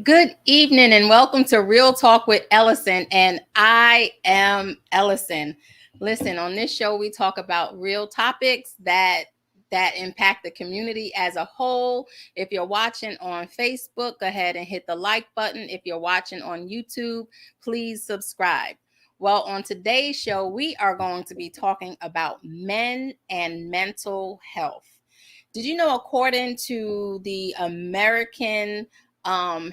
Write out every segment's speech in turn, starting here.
Good evening and welcome to Real Talk with Ellasin, and I am Ellison. Listen, on this show we talk about real topics that impact the community as a whole. If you're watching on Facebook, go ahead and hit the like button. If you're watching on YouTube, please subscribe. Well, on today's show, we are going to be talking about men and mental health. Did you know, according to the American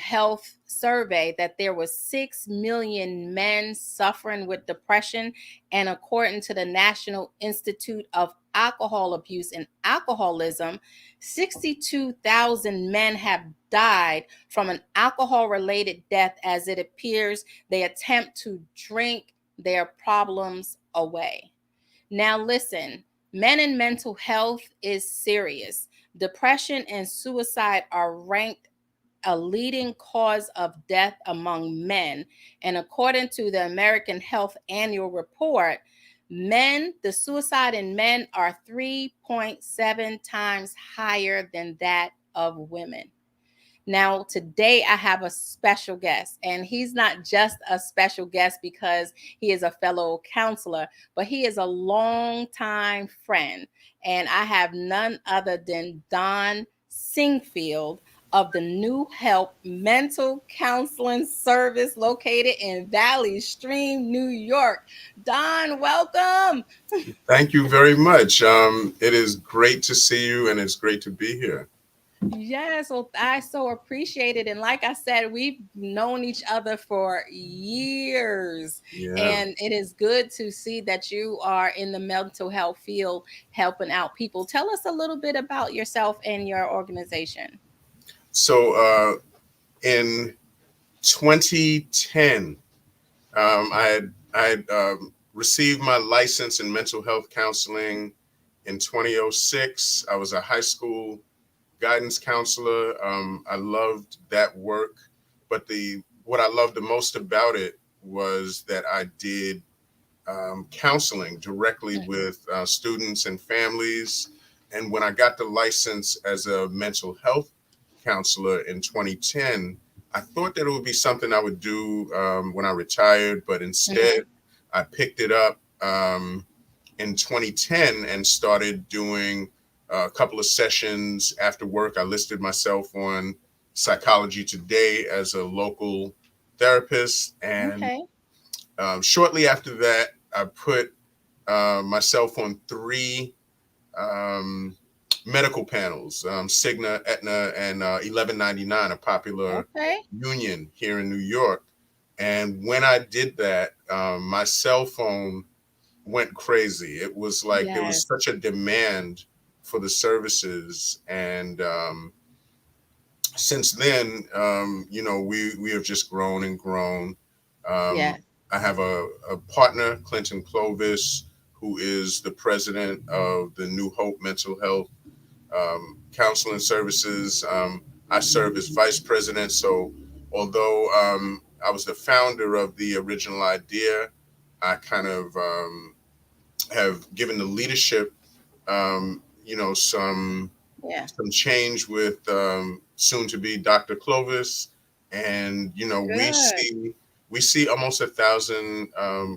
health survey, that there was 6 million men suffering with depression, and according to the National Institute of Alcohol Abuse and Alcoholism, 62,000 men have died from an alcohol-related death, as it appears they attempt to drink their problems away. Now, listen, men and mental health is serious. Depression and suicide are ranked a leading cause of death among men. And according to the American Health Annual Report, the suicide in men are 3.7 times higher than that of women. Now, today I have a special guest, and he's not just a special guest because he is a fellow counselor, but he is a longtime friend. And I have none other than Don Sinkfield of the New Help Mental Counseling Service located in Valley Stream, New York. Don, welcome. Thank you very much. It is great to see you, and it's great to be here. Yes, well, I so appreciate it. And like I said, we've known each other for years. Yeah. And it is good to see that you are in the mental health field helping out people. Tell us a little bit about yourself and your organization. So in 2010, I had received my license in mental health counseling. In 2006, I was a high school guidance counselor. I loved that work, but what I loved the most about it was that I did counseling directly with students and families. And when I got the license as a mental health counselor in 2010, I thought that it would be something I would do when I retired, but instead I picked it up in 2010 and started doing a couple of sessions after work. I listed myself on Psychology Today as a local therapist. And shortly after that, I put myself on 3 medical panels, Cigna, Aetna, and 1199, a popular union here in New York. And when I did that, my cell phone went crazy. It was like there was such a demand for the services. And since then, we have just grown and grown. I have a partner, Clinton Clovis, who is the president of the New Hope Mental Health Counseling Services. I serve as vice president. So although I was the founder of the original idea, I kind of have given the leadership, some change with soon to be Dr. Clovis. And, we see almost 1,000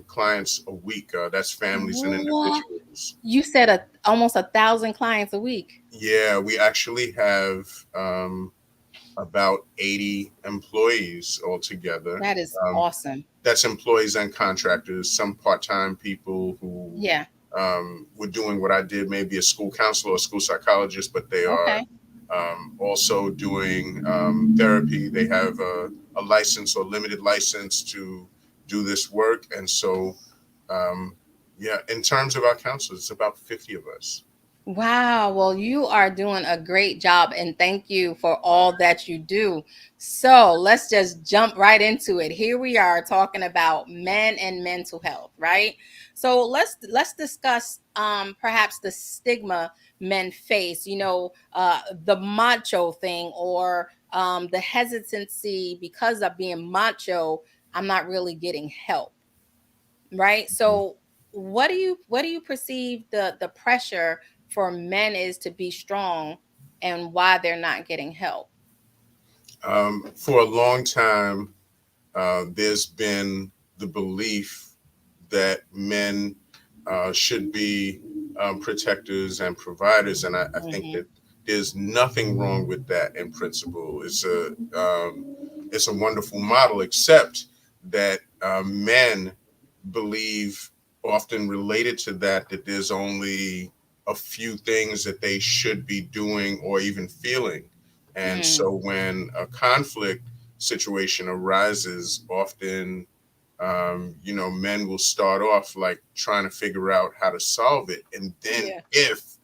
clients a week. That's families and individuals. You said almost 1,000 clients a week. Yeah, we actually have about 80 employees altogether. That is awesome. That's employees and contractors, some part-time people who were doing what I did, maybe a school counselor or a school psychologist, but they are also doing therapy. They have a license or limited license to do this work. And so, in terms of our counselors, it's about 50 of us. Wow. Well, you are doing a great job, and thank you for all that you do. So let's just jump right into it. Here we are talking about men and mental health, right? So let's discuss perhaps the stigma men face, the macho thing, or the hesitancy because of being macho. I'm not really getting help, right? So what do you perceive the pressure for men is to be strong, and why they're not getting help? For a long time, there's been the belief that men should be protectors and providers, and I think Hmm. that there's nothing wrong with that in principle. It's a wonderful model, except that men believe, often related to that, that there's only a few things that they should be doing or even feeling. And Mm. so when a conflict situation arises, often men will start off like trying to figure out how to solve it. And then Yeah. if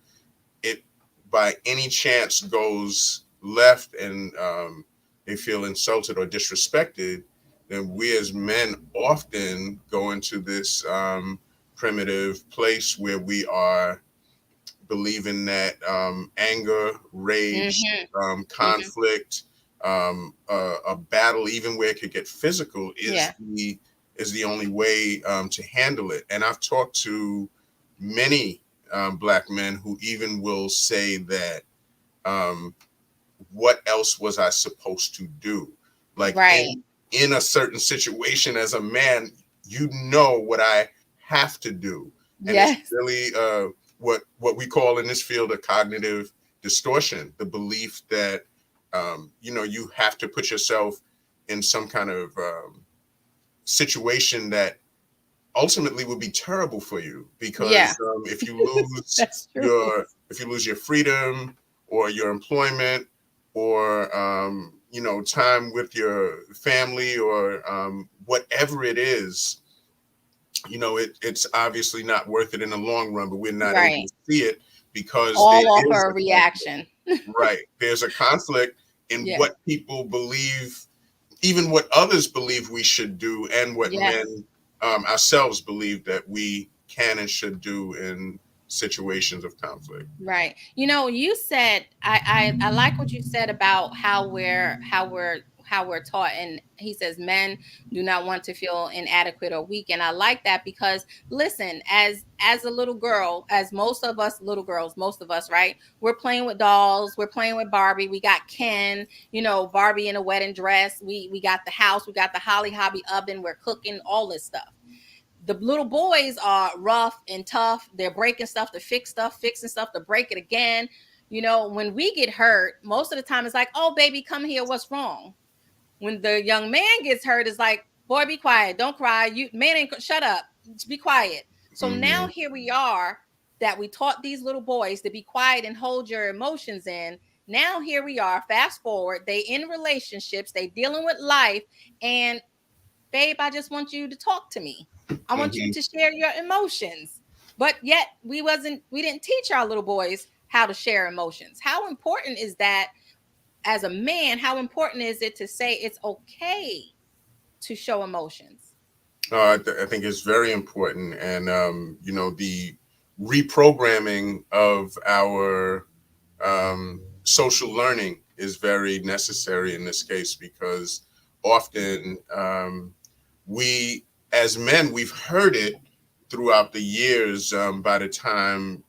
it by any chance goes left and they feel insulted or disrespected, then we as men often go into this primitive place where we are believing that anger, rage, Hmm. Hmm. conflict, a battle, even where it could get physical, Yeah. is the only way to handle it. And I've talked to many black men who even will say that, um, what else was I supposed to do? Like Right. in a certain situation as a man, you know what I have to do. And it's Yes. really what we call in this field a cognitive distortion, the belief that you have to put yourself in some kind of situation that ultimately would be terrible for you, Yeah. because if you lose That's true. your freedom or your employment or time with your family or whatever it is, it's obviously not worth it in the long run, but we're not able Right. to see it because there All off is her a conflict. reaction. Right, there's a conflict in Yeah. what people believe, even what others believe we should do, and what Yes. men ourselves believe that we can and should do in situations of conflict. Right. You said I like what you said about how we're taught, and he says men do not want to feel inadequate or weak, and I like that because listen, as a little girl, as most of us little girls, most of us, right? We're playing with dolls, we're playing with Barbie, we got Ken, Barbie in a wedding dress, we got the house, we got the Holly Hobby oven, we're cooking all this stuff. The little boys are rough and tough. They're breaking stuff to fix stuff, fixing stuff to break it again. When we get hurt, most of the time it's like, oh, baby, come here. What's wrong? When the young man gets hurt, it's like, boy, be quiet. Don't cry. You man ain't shut up. Be quiet. So now Hmm. here we are that we taught these little boys to be quiet and hold your emotions in. Now here we are, fast forward, they in relationships, they dealing with life, and babe, I just want you to talk to me. I want you Hmm. to share your emotions. But yet we didn't teach our little boys how to share emotions. How important is that as a man? How important is it to say it's okay to show emotions? I think it's very important, and the reprogramming of our social learning is very necessary in this case, because often we as men, we've heard it throughout the years, by the time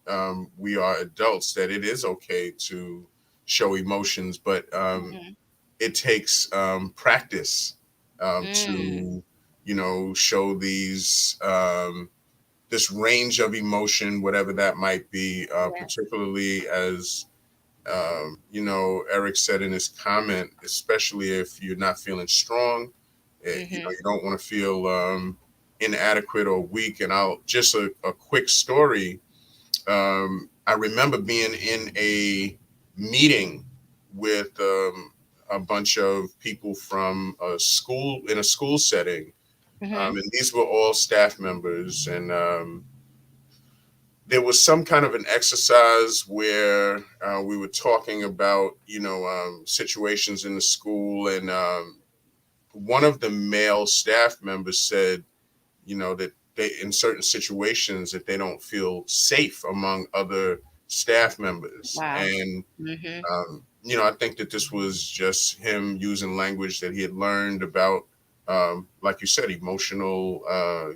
we are adults, that it is okay to show emotions, but Mm-hmm. it takes practice Mm, to show this range of emotion, whatever that might be, yeah. particularly as Eric said in his comment, especially if you're not feeling strong, Mm-hmm. you don't want to feel inadequate or weak. And I'll just a quick story. I remember being in a meeting with a bunch of people from a school, in a school setting, Mm-hmm. and these were all staff members, and there was some kind of an exercise where we were talking about situations in the school, and one of the male staff members said that they, in certain situations, that they don't feel safe among other staff members. Wow. And Mm-hmm. I think that this was just him using language that he had learned about, like you said, emotional,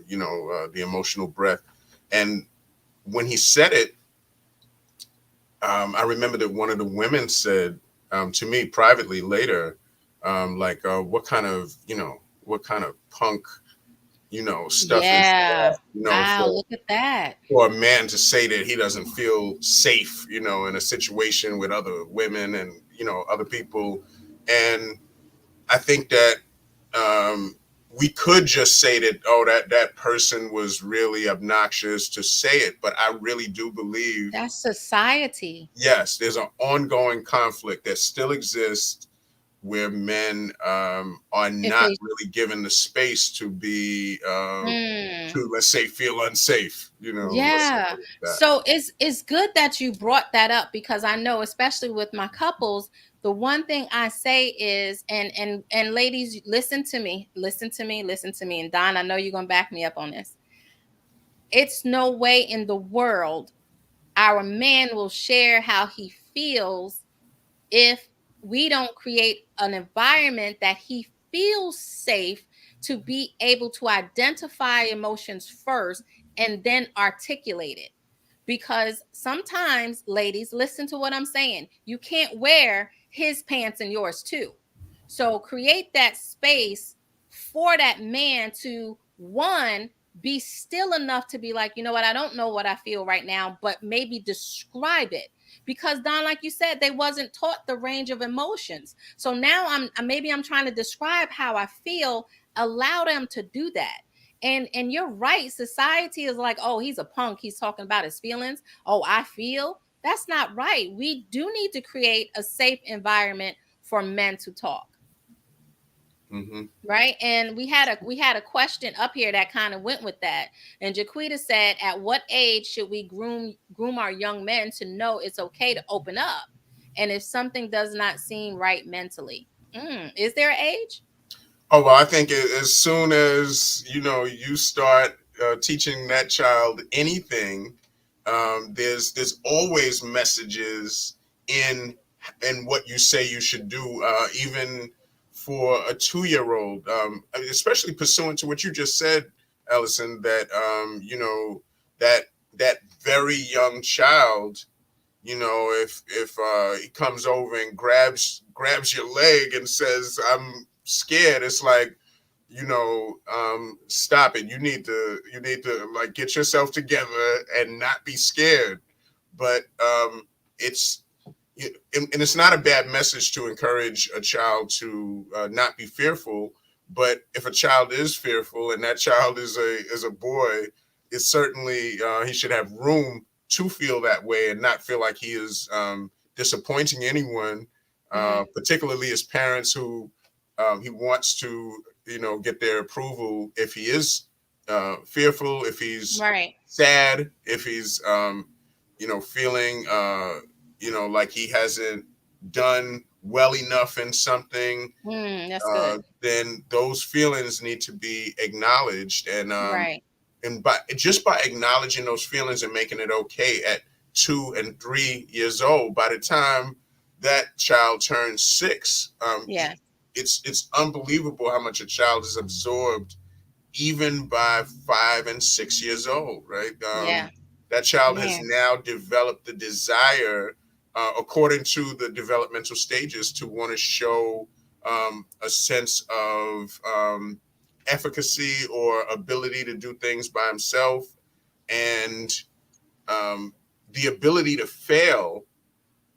the emotional breath. And when he said it, I remember that one of the women said to me privately later, what kind of, what kind of punk, stuff is Yeah. that, Wow, look at that. for a man to say that he doesn't feel safe, in a situation with other women and, other people. And I think that we could just say that, oh, that person was really obnoxious to say it. But I really do believe, That's society. yes, there's an ongoing conflict that still exists where men are If not they really given the space to be, mm. to, let's say, feel unsafe, let's Yeah. say that. So it's good that you brought that up, because I know, especially with my couples, the one thing I say is, and ladies, listen to me, listen to me, listen to me. And Don, I know you're gonna back me up on this. It's no way in the world our man will share how he feels if we don't create an environment that he feels safe to be able to identify emotions first and then articulate it. Because sometimes, ladies, listen to what I'm saying. You can't wear his pants and yours too. So create that space for that man to, one, be still enough to be like, you know what, I don't know what I feel right now, but maybe describe it. Because Don, like you said, they wasn't taught the range of emotions. So now I'm trying to describe how I feel. Allow them to do that. And you're right. Society is like, oh, he's a punk. He's talking about his feelings. Oh, I feel. That's not right. We do need to create a safe environment for men to talk. Mm-hmm. Right. And we had a question up here that kind of went with that. And Jaquita said, at what age should we groom our young men to know it's okay to open up? And if something does not seem right mentally. Is there an age? Oh, well, I think as soon as you start teaching that child anything, there's always messages in what you say you should do, even for a 2-year old, especially pursuant to what you just said, Ellison, that that that very young child, if he comes over and grabs your leg and says, "I'm scared," it's like, stop it. You need to like get yourself together and not be scared. But it's and it's not a bad message to encourage a child to not be fearful. But if a child is fearful and that child is a boy, it's certainly he should have room to feel that way and not feel like he is disappointing anyone, particularly his parents, who he wants to get their approval if he is fearful, if he's Right. sad, if he's feeling like he hasn't done well enough in something. That's good. Then those feelings need to be acknowledged, Right. and by acknowledging those feelings and making it okay at 2 and 3 years old, by the time that child turns 6, Yeah. it's unbelievable how much a child is absorbed even by 5 and 6 years old, right? Yeah. That child has Man. now developed the desire, according to the developmental stages, to want to show a sense of efficacy or ability to do things by himself, and the ability to fail,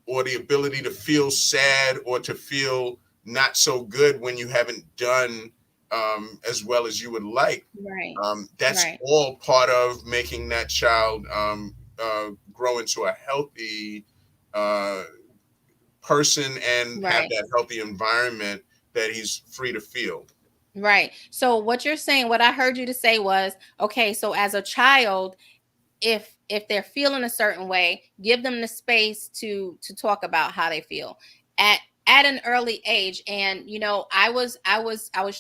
or the ability to feel sad or to feel not so good when you haven't done as well as you would like. Right. That's Right. all part of making that child grow into a healthy uh, person and have Right. that healthy environment that he's free to feel. Right. So what you're saying, what I heard you to say was, okay, so as a child, if they're feeling a certain way, give them the space to talk about how they feel at at an early age. And I was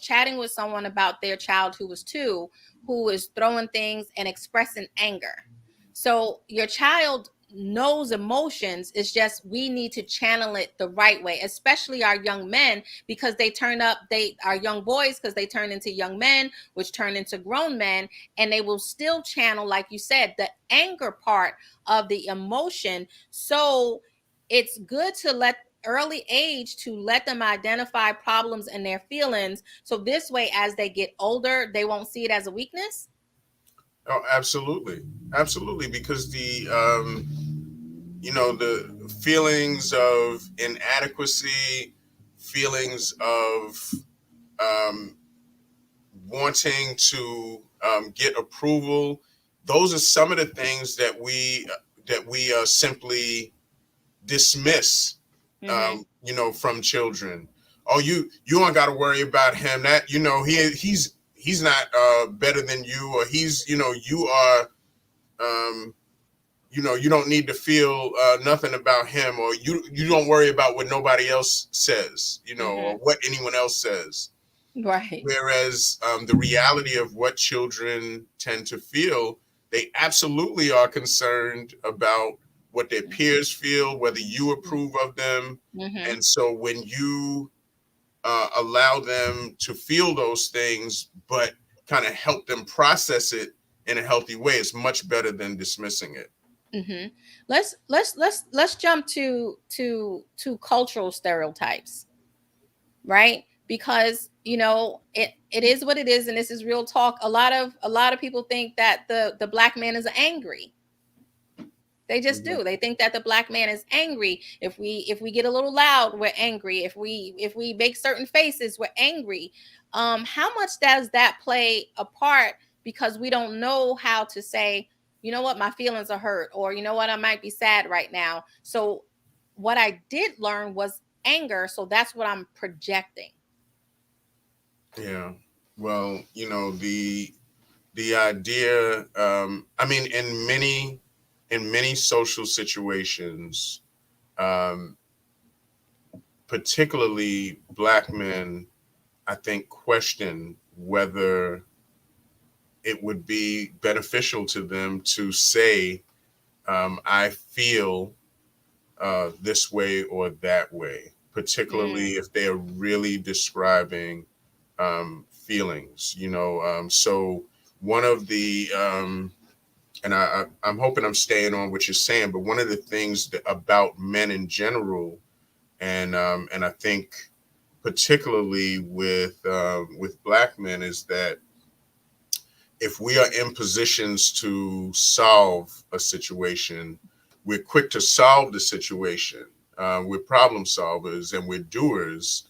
chatting with someone about their child who was 2, who is throwing things and expressing anger. So your child knows emotions. It's just we need to channel it the right way, especially our young men, because they are young boys, because they turn into young men, which turn into grown men, and they will still channel, like you said, the anger part of the emotion. So it's good to let early age to let them identify problems and their feelings, so this way as they get older they won't see it as a weakness? Oh, absolutely, absolutely, because the feelings of inadequacy, feelings of um, wanting to get approval, those are some of the things that we simply dismiss, Mm-hmm. from children. Oh, you don't got to worry about him. That he's not better than you, or you are. Um, you don't need to feel nothing about him, or you don't worry about what nobody else says, or Mm-hmm. what anyone else says. Right. Whereas the reality of what children tend to feel, they absolutely are concerned about what their peers feel, whether you approve of them. Mm-hmm. And so when you allow them to feel those things, but kind of help them process it in a healthy way, it's much better than dismissing it. Mm-hmm. Let's jump to cultural stereotypes, right? Because it is what it is, and this is real talk. A lot of people think that the black man is angry. They just Mhm. do. They think that the black man is angry. If we get a little loud, we're angry. If we make certain faces, we're angry. How much does that play a part? Because we don't know how to say, you know what, my feelings are hurt, or you know what, I might be sad right now. So what I did learn was anger. So that's what I'm projecting. Yeah. Well, the idea, I mean, in many social situations, um, particularly black men, I think question whether it would be beneficial to them to say, I feel this way or that way, particularly Mm, if they're really describing feelings. So one of the and I'm hoping I'm staying on what you're saying, but one of the things about men in general, and I think particularly with black men, is that if we are in positions to solve a situation, we're quick to solve the situation. We're problem solvers and we're doers,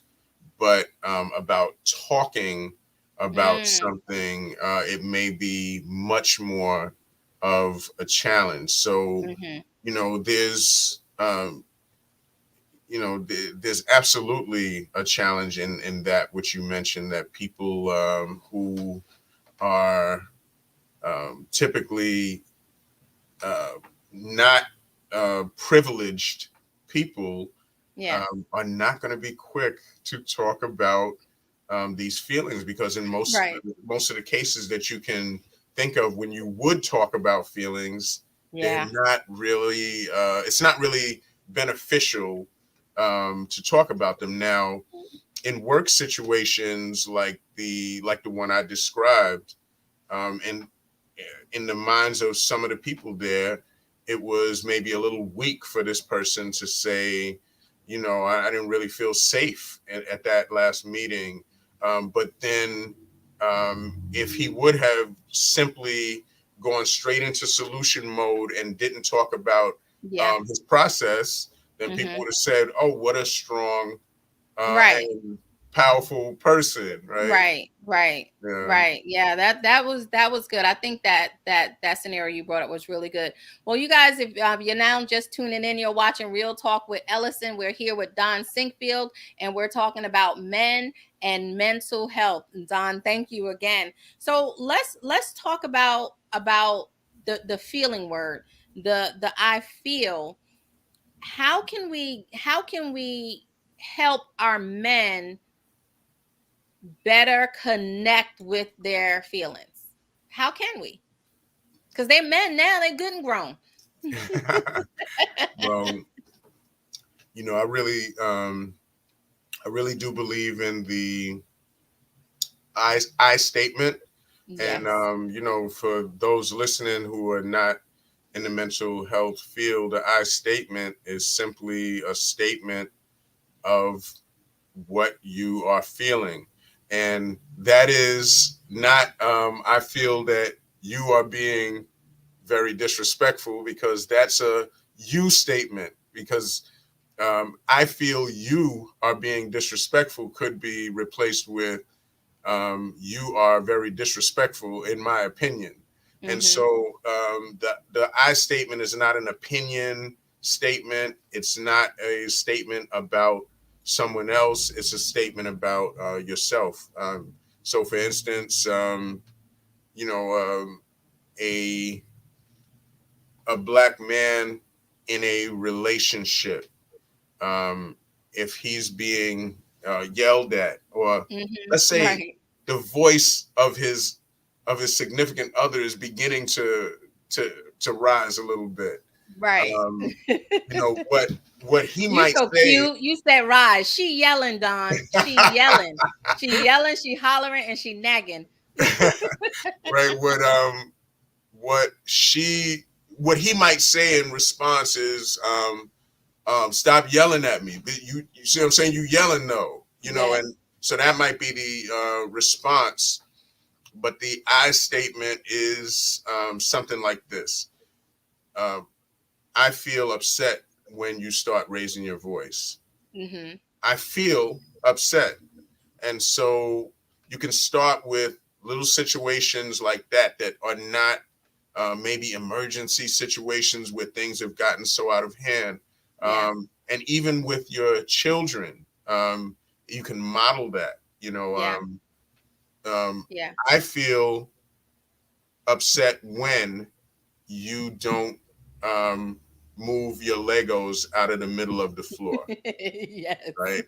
but about talking about mm, something, it may be much more of a challenge. So, mm-hmm. there's there's absolutely a challenge in that which you mentioned, that people who are typically uh, not privileged people Yeah. are not going to be quick to talk about these feelings, because in Right. most of the cases that you can think of when you would talk about feelings, they're Yeah. not really. It's not really beneficial to talk about them. Now, in work situations like the one I described, and in the minds of some of the people there, it was maybe a little weak for this person to say, I didn't really feel safe at that last meeting. But then, if he would have simply gone straight into solution mode and didn't talk about Yeah. his process, then people Mm-hmm. would have said, "Oh, what a strong Right. and powerful person!" Right? Right, right, Yeah. right. Yeah, that was good. I think that scenario you brought up was really good. Well, you guys, if you're now just tuning in, you're watching Real Talk with Ellasin. We're here with Don Sinkfield, and we're talking about men and mental health. And Don, thank you again. So let's talk about the feeling word, the I feel. How can we help our men better connect with their feelings? How can we? Because they're men now, they're good and grown. Well, I really do believe in the I statement. And, Yes. for those listening who are not in the mental health field, the I statement is simply a statement of what you are feeling. And that is not, I feel that you are being very disrespectful, because that's a you statement. Because I feel you are being disrespectful could be replaced with you are very disrespectful, in my opinion. And so the I statement is not an opinion statement. It's not a statement about someone else. It's a statement about yourself. So, for instance, you know, a black man in a relationship, um, if he's being yelled at, or let's say Right. the voice of his significant other is beginning to to rise a little bit. Right. You know what he You might so say, cute. You said rise. She yelling, Don. She yelling. She yelling, she hollering, and she nagging. right? What she what he might say in response is, stop yelling at me. You see what I'm saying? You yelling though, you know, Yes. and so that might be the response. But the I statement is something like this: uh, I feel upset when you start raising your voice. Mm-hmm. I feel upset. And so you can start with little situations like that that are not maybe emergency situations where things have gotten so out of hand. Yeah. And even with your children, you can model that. You know, Yeah. Yeah. I feel upset when you don't move your Legos out of the middle of the floor, Yes. right?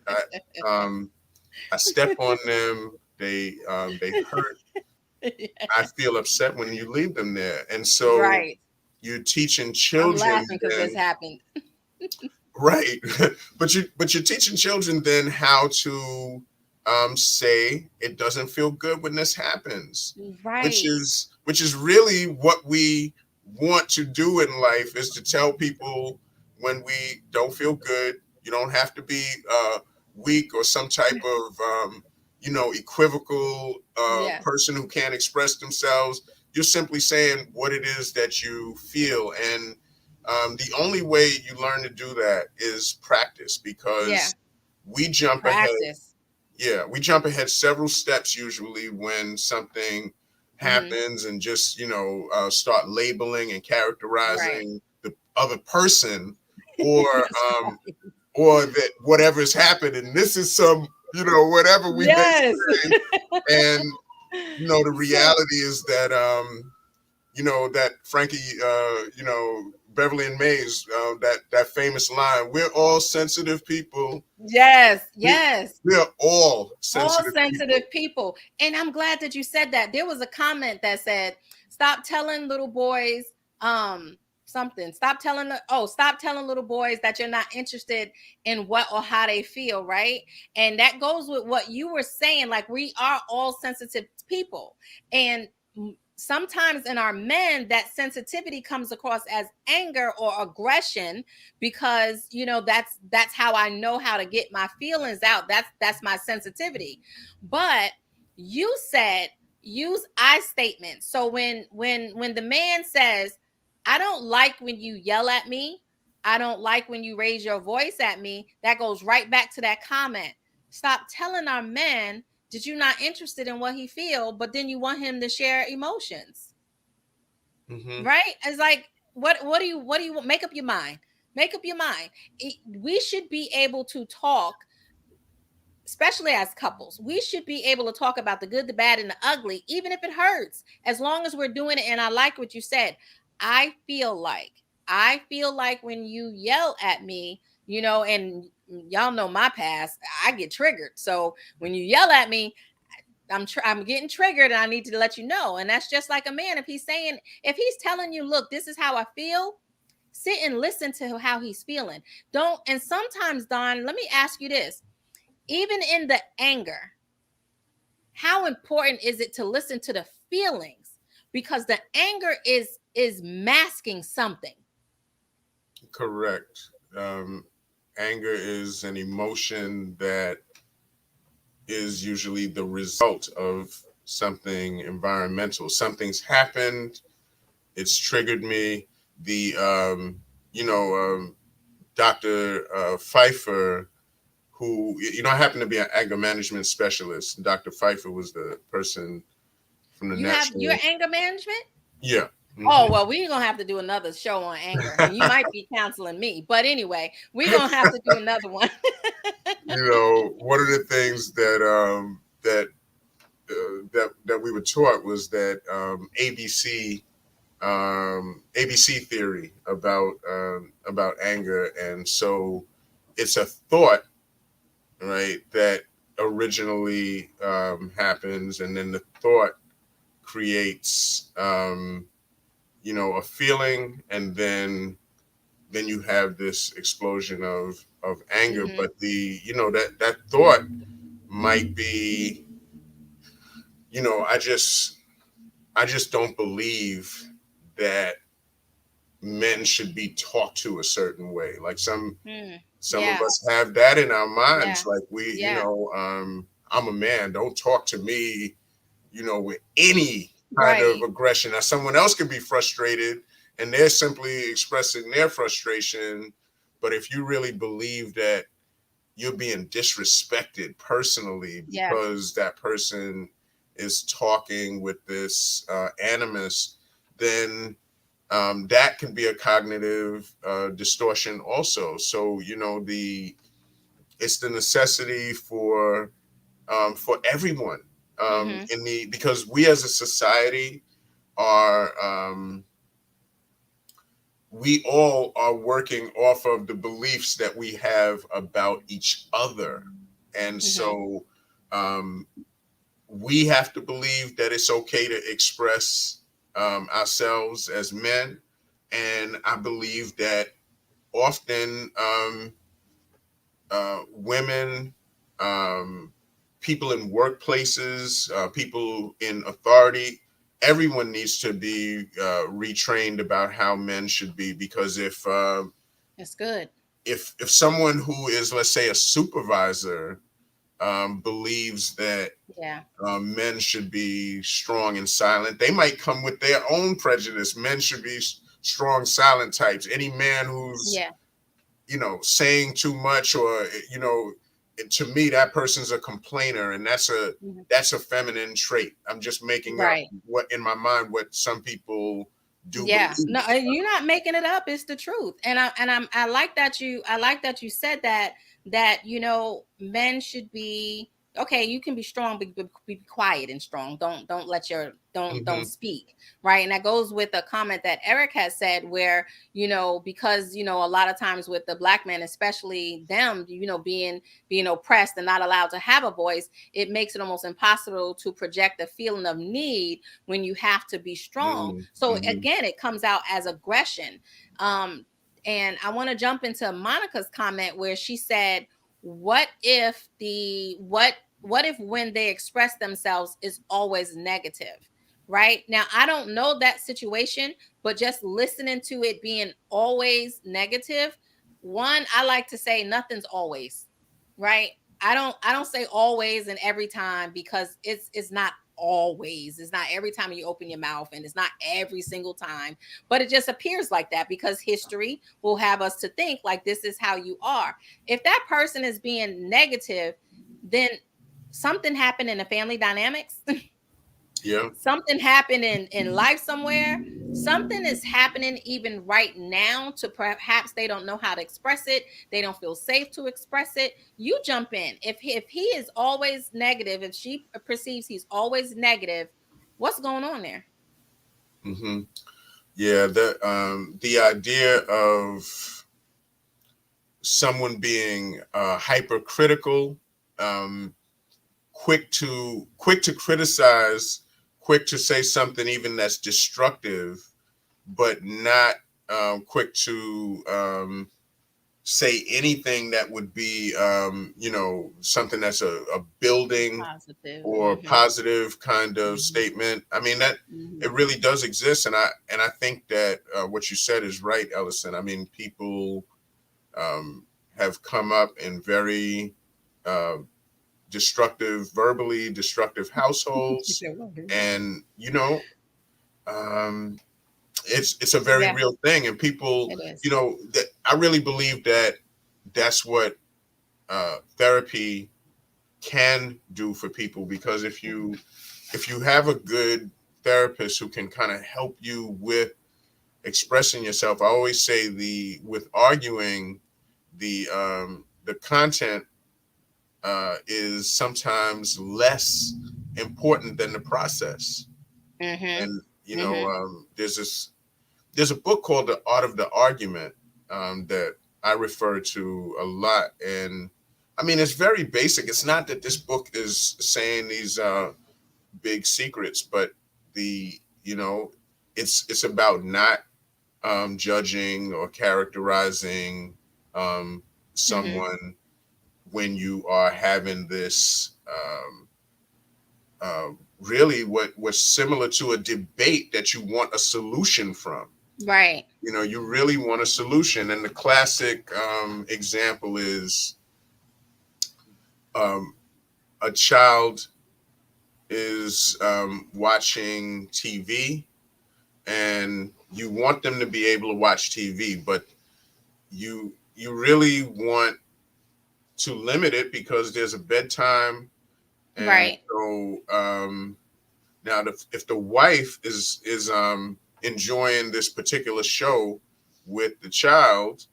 Um, I step on them. They hurt. I feel upset when you leave them there. And so Right. you're teaching I'm children laughing because this then, happened. right? But you're teaching children then how to say it doesn't feel good when this happens, Right. which is really what we want to do in life, is to tell people when we don't feel good. You don't have to be weak or some type of equivocal Yeah. person who can't express themselves. You're simply saying what it is that you feel. And the only way you learn to do that is practice, Yeah. because we jump ahead. Practice. Yeah, we jump ahead several steps usually when something Mm-hmm. happens, and just start labeling and Right. characterizing the other person, or or that whatever's happened, and this is some whatever we may Yes. say. And the So reality is that that Frankie, Beverly and Mays, that famous line, we're all sensitive people. yes, We, yes. we're all All sensitive people. sensitive people. And I'm glad that you said that. There was a comment that said, stop telling little boys something. Stop telling little boys that you're not interested in what or how they feel, right? And that goes with what you were saying. Like, we are all sensitive people. And sometimes in our men, that sensitivity comes across as anger or aggression, because that's how I know how to get my feelings out. That's my sensitivity. But you said use I statements. So when the man says, I don't like when you yell at me, I don't like when you raise your voice at me, that goes right back to that comment. Stop telling our men that you're not interested in what he feel, but then you want him to share emotions. Hmm. Right? It's like, what do you make up your mind? Make up your mind. We should be able to talk, especially as couples. We should be able to talk about the good, the bad, and the ugly, even if it hurts, as long as we're doing it. And I like what you said. I feel like when you yell at me, and y'all know my past, I get triggered. So when you yell at me, I'm getting triggered, and I need to let you know. And that's just like a man. If he's telling you, look, this is how I feel, sit and listen to how he's feeling. Don't. And sometimes, Don, let me ask you this: even in the anger, how important is it to listen to the feelings? Because the anger is masking something. Correct. Um, anger is an emotion that is usually the result of something environmental. Something's happened, it's triggered me. The you know Dr. Pfeiffer, who, I happen to be an anger management specialist. Dr. Pfeiffer was the person from the You have your national. anger management? Yeah. Oh, Hmm. well, we're gonna have to do another show on anger, and you might be counseling me. But anyway, we're gonna have to do another one. One of the things that we were taught was that ABC theory about anger, and so it's a thought, right, that originally happens, and then the thought creates a feeling, and then you have this explosion of anger. Hmm. But that thought might be, I just don't believe that men should be taught to a certain way. Like Mm. some of Yeah, us have that in our yeah, minds. Like yeah. I'm a man. Don't talk to me, with any kind of Right. aggression. Now, someone else can be frustrated and they're simply expressing their frustration. But if you really believe that you're being disrespected personally Yeah. because that person is talking with this animus, then that can be a cognitive distortion also. So it's the necessity for everyone, Hmm. because we as a society are we all are working off of the beliefs that we have about each other, and Hmm. so um, we have to believe that it's okay to express ourselves as men, and I believe that often women, um, people in workplaces, people in authority, everyone needs to be retrained about how men should be. Because It's good. if someone who is, let's say, a supervisor, believes that Yeah. men should be strong and silent, they might come with their own prejudice. Men should be strong, silent types. Any man who's Yeah. saying too much, or to me, that person's a complainer, and Mhm. that's a feminine trait. I'm just making up Right. what in my mind what some people do Yeah. No, believe. you're not making it up. It's the truth. I like that you said that men should be okay. You can be strong, but be quiet and strong. Don't let your don't Hmm. speak, right? And that goes with a comment that Eric has said, where because a lot of times with the black men, especially them, being oppressed and not allowed to have a voice, it makes it almost impossible to project a feeling of need when you have to be strong. So Hmm. again, it comes out as aggression. Um, and I want to jump into Monica's comment where she said, "What if what if when they express themselves is always negative?" Right now, I don't know that situation, but just listening to it being always negative, one, I like to say nothing's always right. I don't say always and every time, because it's not always. It's not every time you open your mouth, and it's not every single time, but it just appears like that because history will have us to think like this is how you are. If that person is being negative, then something happened in the family dynamics. Yeah. Something happened in life somewhere. Something is happening even right now to perhaps they don't know how to express it. They don't feel safe to express it. You jump in. If he is always negative, if she perceives he's always negative, what's going on there? Hmm. Yeah. The idea of someone being hypercritical, um, quick to criticize, quick to say something even that's destructive, but not quick to say anything that would be something that's a building Positive. or Mm-hmm. positive kind of Mm-hmm. statement. I mean, that Mm-hmm. it really does exist, and I think that what you said is right, Ellison. I mean, people, um, have come up in very uh, verbally destructive households, and um, it's a very Yeah, real thing, and people, it is. that I really believe that that's what therapy can do for people, because if you have a good therapist who can kind of help you with expressing yourself. I always say with arguing, the content is sometimes less important than the process. Mm-hmm. And Mm-hmm. there's a book called The Art of the Argument, that I refer to a lot, and I mean it's very basic. It's not that this book is saying these big secrets, but the you know it's about not judging or characterizing Mm-hmm. someone when you are having this uh, really what's similar to a debate that you want a solution from. Right. You really want a solution, and the classic example is um, a child is watching TV, and you want them to be able to watch TV, but you really want to limit it because there's a bedtime. And Right. so now if the wife is enjoying this particular show with the child,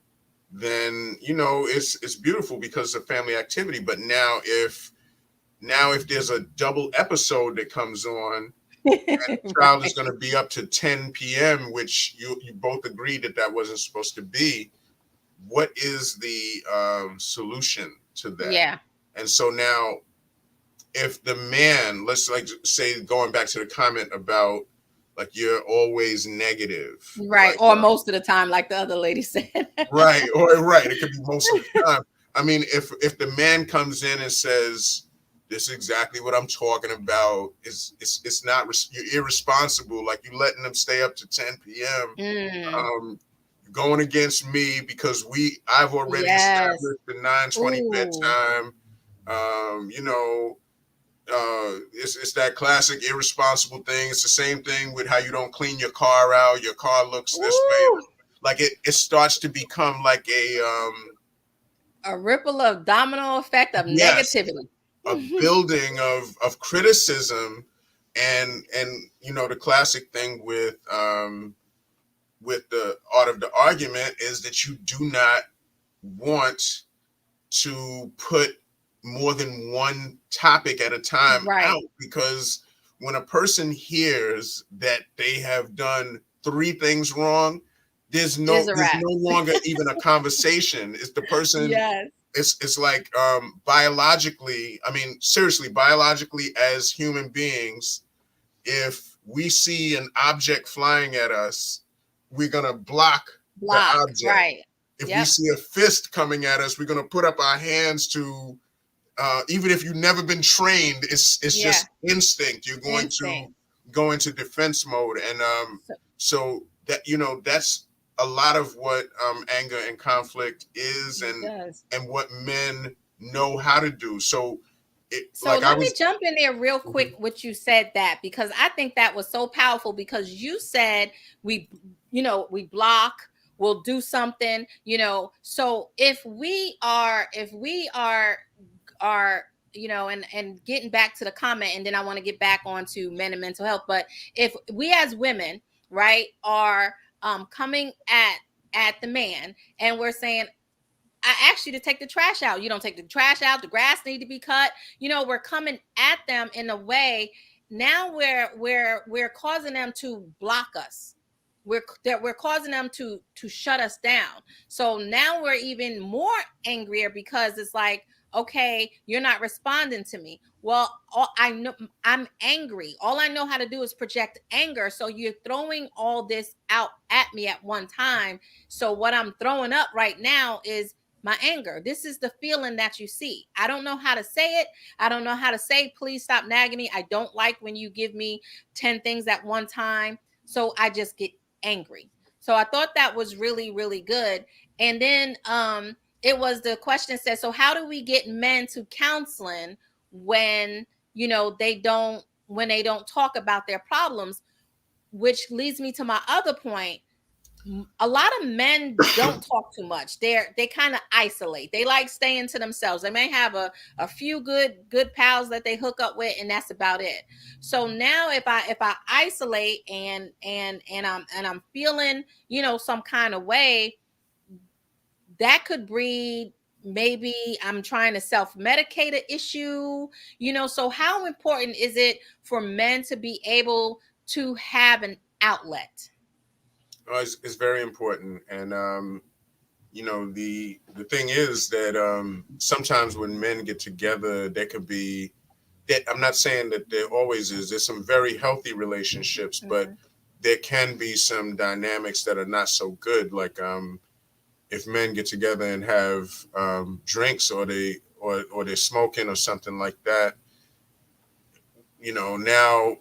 then it's beautiful because of family activity. But now if there's a double episode that comes on, child is Right. going to be up to 10 p.m., which you both agreed that wasn't supposed to be. What is the solution to that? Yeah. And so now, if the man, let's like say, going back to the comment about like you're always negative, Right. like Or most of the time, like the other lady said. right, or right, it could be most of the time. I mean, if the man comes in and says, "This is exactly what I'm talking about," it's not you're irresponsible. Like you letting them stay up to 10 p.m. Mm. You're going against me because I've already Yes. established the 9:20 Ooh. bedtime. You know, it's that classic irresponsible thing. It's the same thing with how you don't clean your car out. Your car looks this way. Ooh. Like it starts to become like A ripple of domino effect of yes, negativity. a building of criticism, and the classic thing with the art of the argument is that you do not want to put more than one topic at a time out, Right. because when a person hears that they have done three things wrong, there's Is no a there's wrap. no longer even a conversation. It's the person. Yes. It's like biologically, I mean seriously, biologically, as human beings, if we see an object flying at us, we're gonna block the Block. object. Right. If we Yep. see a fist coming at us, we're gonna put up our hands to. Even if you've never been trained, it's Yeah. just instinct. You're going to Instinct. go into defense mode, and So, so that that's a lot of what anger and conflict is, it does. and what men know how to do. So, So like I let me was. jump in there real quick Mhm. what you said that because I think that was so powerful because you said we we block, we'll do something, so if we are and getting back to the comment, and then I want to get back onto men and mental health, but if we as women, right, are coming at the man and we're saying, I asked you to take the trash out. You don't take the trash out. The grass need to be cut. We're coming at them in a way. Now we're causing them to block us. We're causing them to shut us down. So now we're even more angrier because it's like, okay, you're not responding to me. Well, I know I'm angry. All I know how to do is project anger. So you're throwing all this out at me at one time. So what I'm throwing up right now is my anger. This is the feeling that you see. I don't know how to say it. I don't know how to say, please stop nagging me. I don't like when you give me 10 things at one time. So I just get angry. So I thought that was really, really good. And then it was, the question said, so how do we get men to counseling when, when they don't talk about their problems? Which leads me to my other point. A lot of men don't talk too much. They kind of isolate. They like staying to themselves. They may have a few good pals that they hook up with, and that's about it. So now if I isolate and I'm feeling, some kind of way, that could breed, maybe I'm trying to self-medicate an issue. So how important is it for men to be able to have an outlet? It's very important, and the thing is that sometimes when men get together, there could be that. I'm not saying that there always is. There's some very healthy relationships, but there can be some dynamics that are not so good. Like if men get together and have drinks, or they're smoking or something like that, now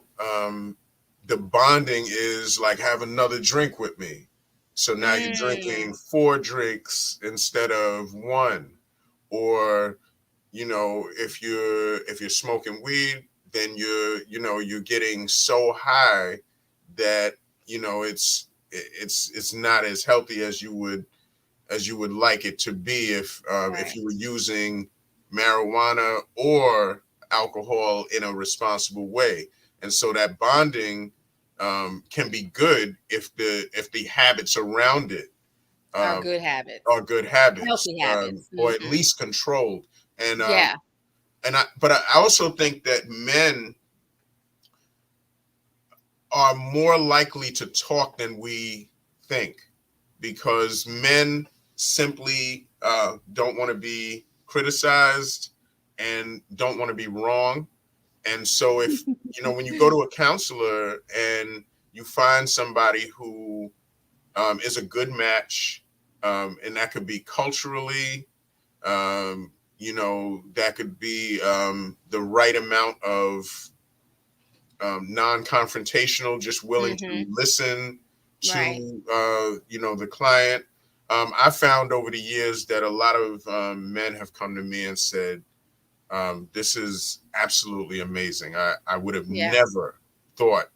the bonding is like, have another drink with me. So now you're drinking 4 drinks instead of 1. Or, if you're smoking weed, then you're getting so high that, it's not as healthy as you would like it to be if you were using marijuana or alcohol in a responsible way. And so that bonding can be good if the habits around it Are good habits, are good habits, healthy habits. or at least controlled. And Yeah. but I also think that men are more likely to talk than we think, because men simply don't want to be criticized and don't want to be wrong. And so if, when you go to a counselor and you find somebody who is a good match, and that could be culturally, that could be the right amount of non-confrontational, just willing to listen to, the client. I found over the years that a lot of men have come to me and said, this is absolutely amazing. I would have never thought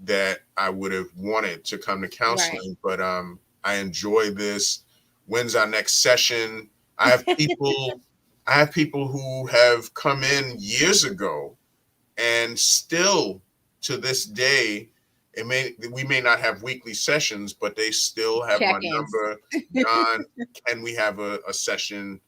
that I would have wanted to come to counseling, but I enjoy this. When's our next session? I have people who have come in years ago, and still to this day, we may not have weekly sessions, but they still have my Check-ins. number. John, can we have a session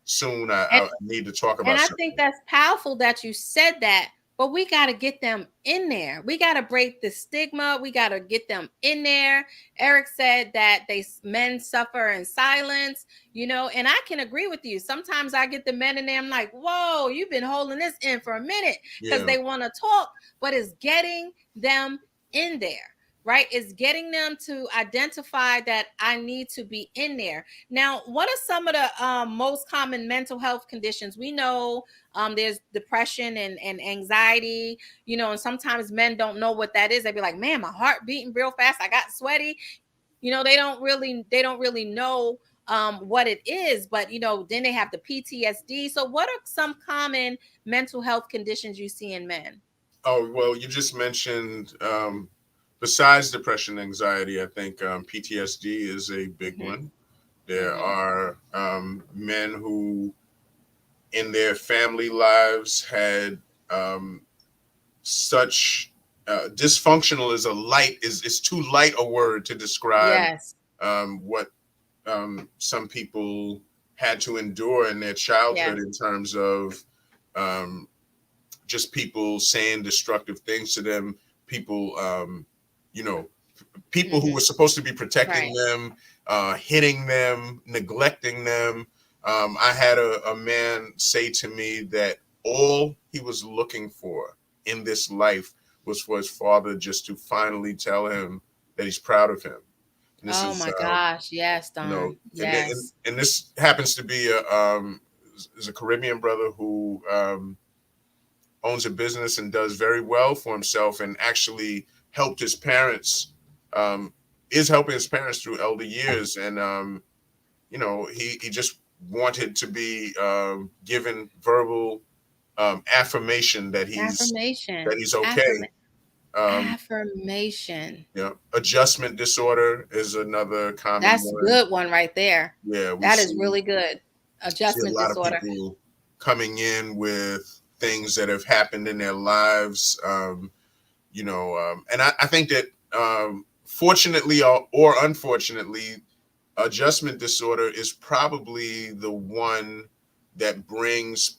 soon? I need to talk about and I something. think that's powerful that you said that, but we got to get them in there. We got to break the stigma. We got to get them in there. Eric said that men suffer in silence, and I can agree with you. Sometimes I get the men in there, I'm like, whoa, you've been holding this in for a minute, because they want to talk, but it's getting them in there. Right? It's getting them to identify that I need to be in there. Now, what are some of the most common mental health conditions? We know there's depression and anxiety, and sometimes men don't know what that is. They be like, man, my heart beating real fast. I got sweaty. They don't really know what it is, but then they have the PTSD. So what are some common mental health conditions you see in men? Oh, well, you just mentioned, besides depression, anxiety, I think PTSD is a big one. There are men who, in their family lives, had such dysfunctional is too light a word to describe what some people had to endure in their childhood, in terms of just people saying destructive things to them, people people who were supposed to be protecting them, hitting them, neglecting them. I had a man say to me that all he was looking for in this life was for his father just to finally tell him that he's proud of him. And this my gosh, yes, Don. Yes. And this happens to be is a Caribbean brother who owns a business and does very well for himself, and actually helped his parents, is helping his parents through elder years. And, he just wanted to be given verbal affirmation that he's Affirmation. okay. Um, Affirmation. Adjustment disorder is another common That's a one. good one right there. Yeah, we That is see really good. a Adjustment lot of disorder. people coming in with things that have happened in their lives. And I think that fortunately or unfortunately, adjustment disorder is probably the one that brings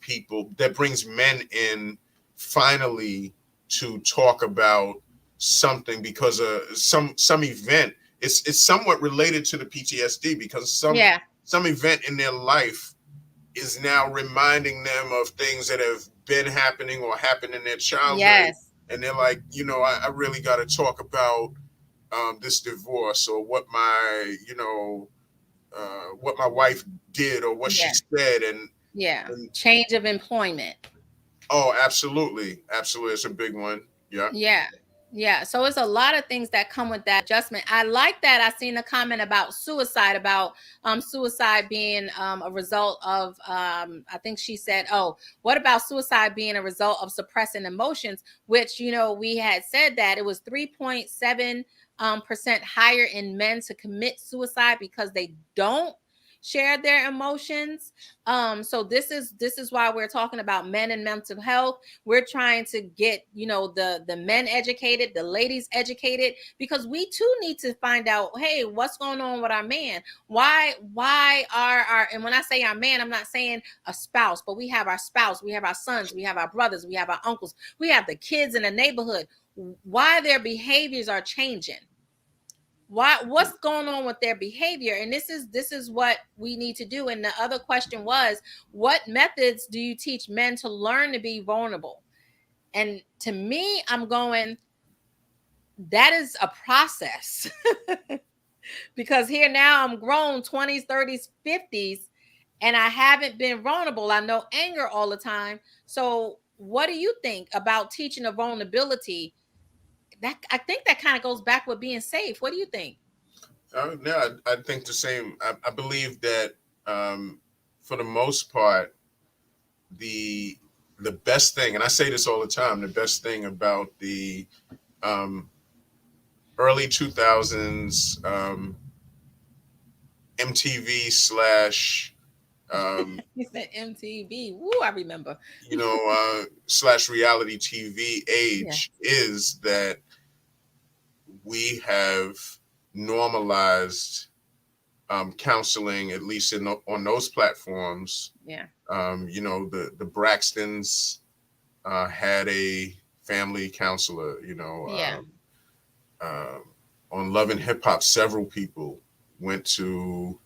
men in finally to talk about something because some event. It's somewhat related to the PTSD because Yeah. some event in their life is now reminding them of things that have been happening or happened in their childhood, Yes. and they're like, I really got to talk about this divorce or what my wife did or what she Yeah. said, Yeah. and Change of employment. oh, absolutely, it's a big one. Yeah. Yeah. Yeah. So it's a lot of things that come with that adjustment. I like that. I seen a comment about suicide, about suicide being a result of I think she said, oh, what about suicide being a result of suppressing emotions, which we had said that it was 3.7 percent higher in men to commit suicide because they don't share their emotions. So this is why we're talking about men and mental health. We're trying to get the men educated, the ladies educated, because we too need to find out, hey, what's going on with our man? Why are our, and when I say our man, I'm not saying a spouse, but we have our spouse, we have our sons, we have our brothers, we have our uncles, we have the kids in the neighborhood. Why their behaviors are changing? What's going on with their behavior? And this is what we need to do. And the other question was, what methods do you teach men to learn to be vulnerable? And to me, I'm going, that is a process. Because here now I'm grown, 20s, 30s, 50s, and I haven't been vulnerable. I know anger all the time. So what do you think about teaching a vulnerability? That, I think that kind of goes back with being safe. What do you think? Yeah, I think the same. I believe that for the most part, the the best thing, and I say this all the time, the best thing about the um, early 2000s MTV slash You said MTV. Woo, I remember. slash reality TV Yeah. age is that we have normalized counseling, at least on those platforms. Yeah. The Braxtons had a family counselor. Yeah. Um, on Love and Hip Hop, several people went to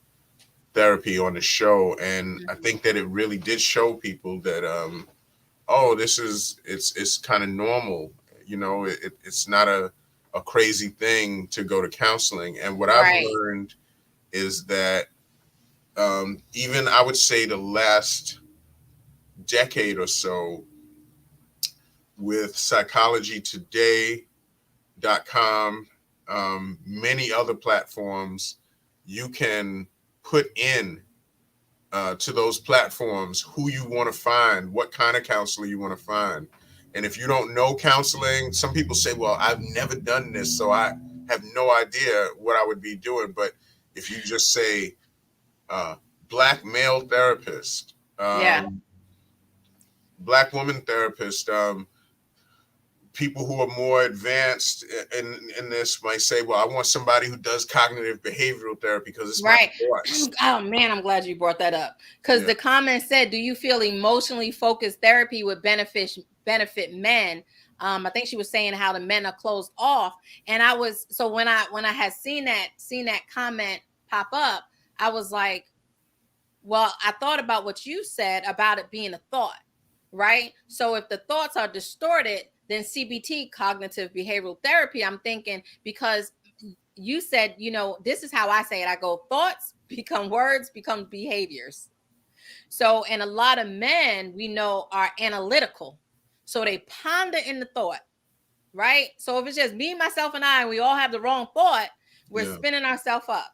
therapy on the show, and I Mhm. think that it really did show people that oh, it's kind of normal. It's not a crazy thing to go to counseling. And what I've Right. learned is that even I would say the last decade or so, with psychologytoday.com, many other platforms, you can put in to those platforms who you want to find, what kind of counselor you want to find. And if you don't know counseling, some people say, well, I've never done this, so I have no idea what I would be doing. But if you just say uh, black male therapist, Yeah. black woman therapist, people who are more advanced in this might say, well, I want somebody who does cognitive behavioral therapy because it's my Right. thoughts. Oh man, I'm glad you brought that up. Because Yeah. the comment said, do you feel emotionally focused therapy would benefit men? I think she was saying how the men are closed off. And I was, so when I had seen that comment pop up, I was like, well, I thought about what you said about it being a thought, right? So if the thoughts are distorted, then CBT, cognitive behavioral therapy, I'm thinking, because you said, this is how I say it. I go, thoughts become words, become behaviors. So, and a lot of men we know are analytical. So they ponder in the thought, right? So if it's just me, myself, and I, and we all have the wrong thought, we're Yeah. spinning ourselves up.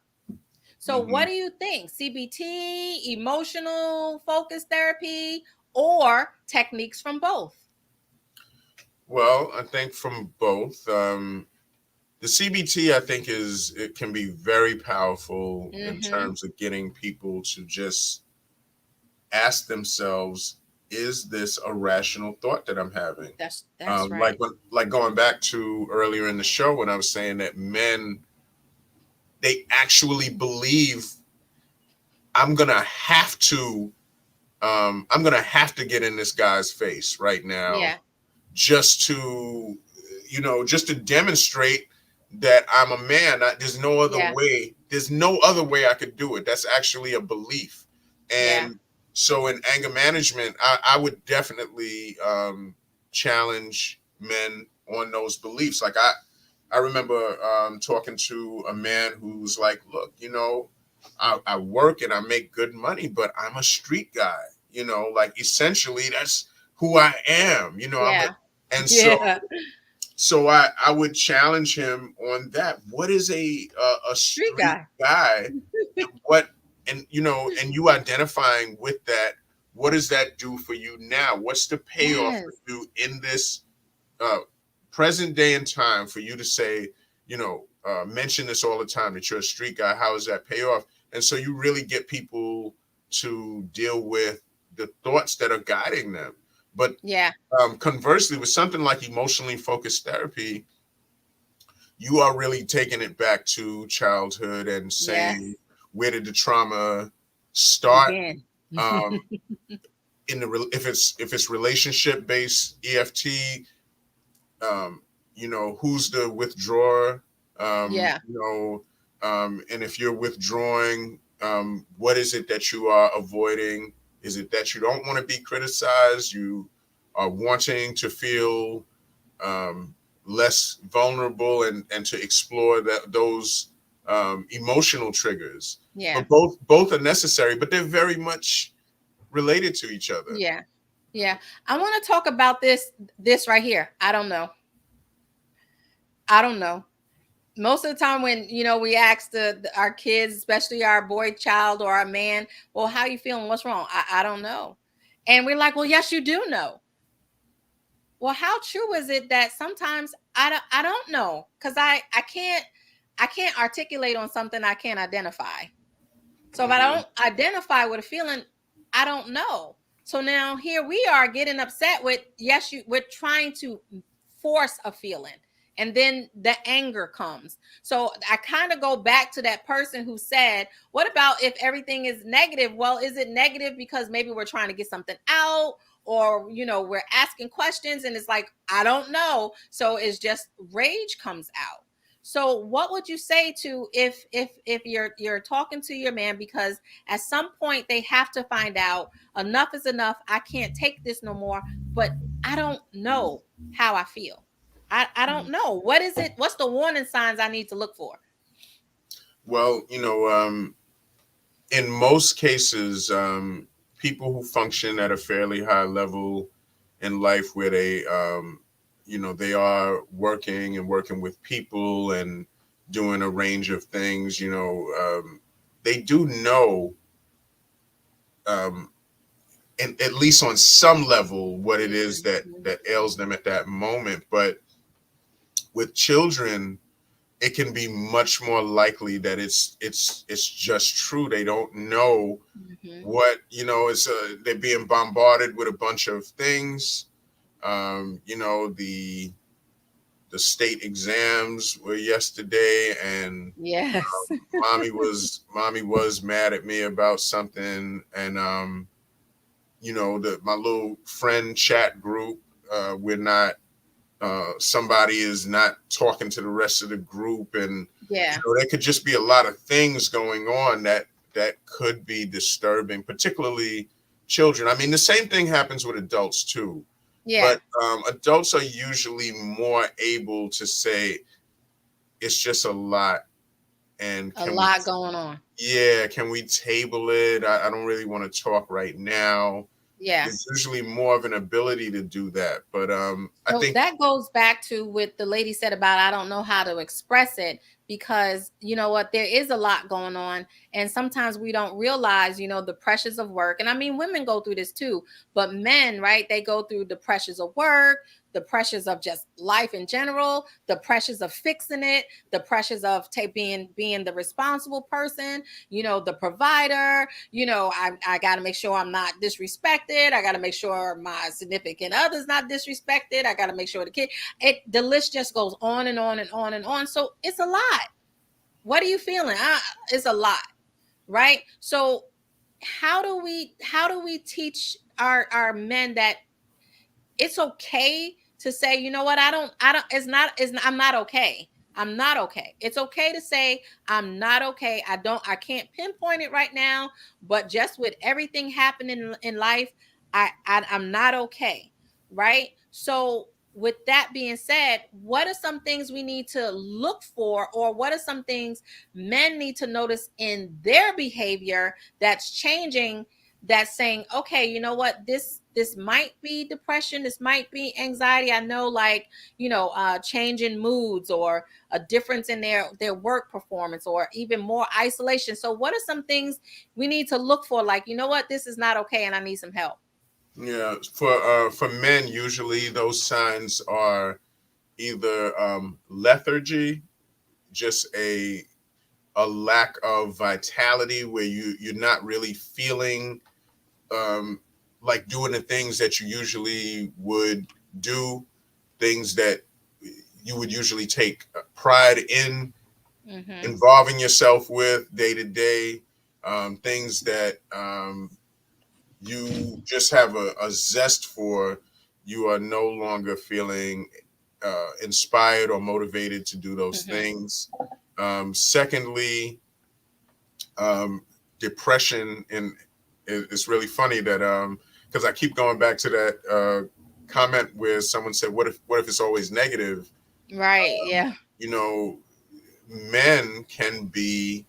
So what do you think? CBT, emotional focus therapy, or techniques from both? Well, I think from both. The CBT, I think, it can be very powerful in terms of getting people to just ask themselves, is this a rational thought that I'm having? That's right. Like going back to earlier in the show when I was saying that men, they actually believe I'm gonna have to get in this guy's face right now, Yeah. just to, just to demonstrate that I'm a man. There's no other Yeah. way. There's no other way I could do it. That's actually a belief. Yeah. And so in anger management, I would definitely challenge men on those beliefs. Like I remember talking to a man who's like, look, I work and I make good money, but I'm a street guy. Like essentially that's who I am. Yeah. And Yeah. so I would challenge him on that. What is a Street street guy. guy, and what and you identifying with that? What does that do for you now? What's the payoff for Yes. you in this uh, present day and time for you to say, mention this all the time that you're a street guy? How does that pay off? And so you really get people to deal with the thoughts that are guiding them. But Yeah. conversely, with something like emotionally focused therapy, you are really taking it back to childhood and saying, Yes. where did the trauma start? Begin. Um, if it's relationship based EFT, who's the withdrawer? Yeah. And if you're withdrawing, what is it that you are avoiding? Is it that you don't want to be criticized? You are wanting to feel less vulnerable and to explore those emotional triggers. Yeah. But both are necessary, but they're very much related to each other. Yeah. Yeah. I want to talk about this right here. I don't know. Most of the time when we ask our kids, especially our boy child or our man, well, how you feeling? What's wrong? I don't know. And we're like, well, yes, you do know. Well, how true is it that sometimes I don't know, because I can't articulate on something I can't identify. So if I don't identify with a feeling, I don't know. So now here we are getting upset with, yes, we're trying to force a feeling. And then the anger comes. So I kind of go back to that person who said, what about if everything is negative? Well, is it negative because maybe we're trying to get something out, or we're asking questions and it's like, I don't know. So it's just rage comes out. So what would you say to if you're talking to your man, because at some point they have to find out enough is enough. I can't take this no more, but I don't know how I feel. I don't know. What is it? What's the warning signs I need to look for? Well, in most cases, people who function at a fairly high level in life, where they are working with people and doing a range of things, they do know, and at least on some level, what it is that ails them at that moment. But with children, it can be much more likely that it's just true. They don't know what, it's they're being bombarded with a bunch of things. The state exams were yesterday, and Yes. mommy was mad at me about something, and my little friend chat group, we're not, somebody is not talking to the rest of the group, and Yeah. there could just be a lot of things going on that could be disturbing, particularly children. I mean, the same thing happens with adults too. Yeah. But adults are usually more able to say, it's just a lot, and A lot going on. can we table it? I don't really want to talk right now. Yeah. There's usually more of an ability to do that. But I So think that goes back to what the lady said about, I don't know how to express it. because you know what, there is a lot going on, and sometimes we don't realize, you know, the pressures of work. And I mean, women go through this too, but men, right, they go through the pressures of work, the pressures of just life in general, the pressures of fixing it, the pressures of being the responsible person, you know, the provider. You know, I got to make sure I'm not disrespected. I got to make sure my significant other's not disrespected. I got to make sure the kid. The list just goes on and on and on and on. So it's a lot. What are you feeling? It's a lot, right? So how do we teach our men that it's okay to say, you know what, I don't I'm not okay. I'm not okay. It's okay to say I'm not okay. I can't pinpoint it right now, but just with everything happening in life, I'm not okay, right? So with that being said, what are some things we need to look for, or what are some things men need to notice in their behavior that's changing, that's saying, okay, you know what, this might be depression, this might be anxiety. I know, like, you know, change in moods, or a difference in their work performance, or even more isolation. So what are some things we need to look for, like, you know what, this is not okay and I need some help? Yeah, for men, usually those signs are either lethargy, just a lack of vitality, where you're not really feeling um, like doing the things that you usually would do, things that you would usually take pride in Mm-hmm. involving yourself with day to day, things that you just have a zest for. You are no longer feeling inspired or motivated to do those Mm-hmm. things. Secondly, um, depression. And it's really funny that because I keep going back to that comment where someone said, what if it's always negative? Right. Yeah. You know, men can be